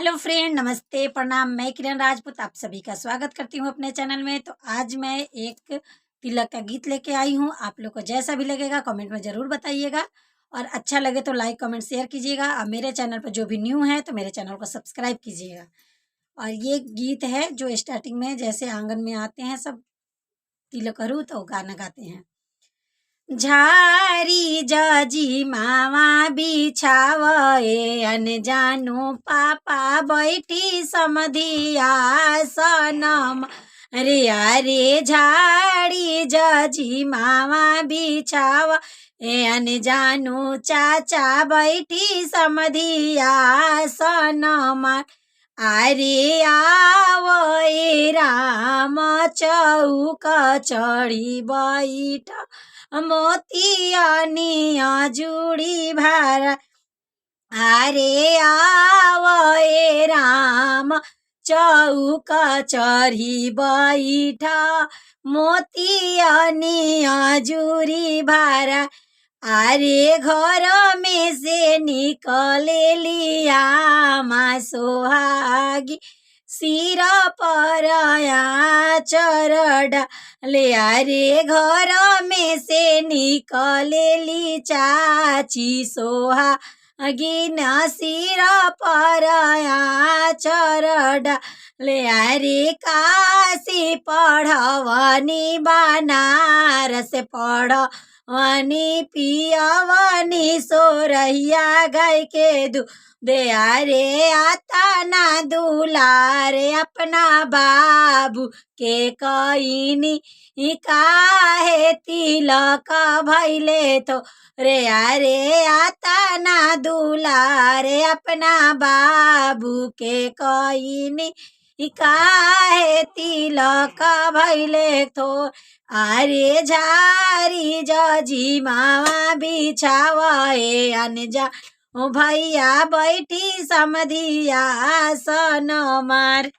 Hello friend, नमस्ते, प्रणाम। मैं किरण राजपूत आप सभी का स्वागत करती हूँ अपने चैनल में। तो आज मैं एक तिलक का गीत लेके आई हूँ। आप लोग को जैसा भी लगेगा कमेंट में ज़रूर बताइएगा और अच्छा लगे तो लाइक कमेंट शेयर कीजिएगा। और मेरे चैनल पर जो भी न्यू है तो मेरे चैनल को सब्सक्राइब कीजिएगा। और ये गीत है जो स्टार्टिंग में जैसे आंगन में आते हैं सब तिलक करूँ तो गाना गाते हैं। झारी जजी मामा बिछावे अनजानो पापा बैठी समधिया सनम रे अरे झाड़ी जजी मामा बिछाव ए अनजानो चाचा बैठी समधिया सनम अरे आवो ए राम चौक चढ़ी बैठ मोतियानिया जुड़ी भार अरे आवो ए राम चौक चढ़ी बैठा मोतियानिया जुड़ी भारा अरे घर में से निकले लिया माँ सोहागी सिर पर चरडा ले अरे घर में से निकले ली चाची सोहागिन सिर पर चरडा ले अरे काशी पढ़वनी बनारस पढ़वनी पियवनी सोरहिया गाय के दू दे अरे आता ना दुलारे अपना बाबू के कईनी काहे तिलक भैले तो रे अरे आता ना दुलारे अपना बाबू के कईनी काहे तिलक भैले तो अरे झारी जजी मामा बिछावे अनजा ओ भैया बैठी समधिया सन मार।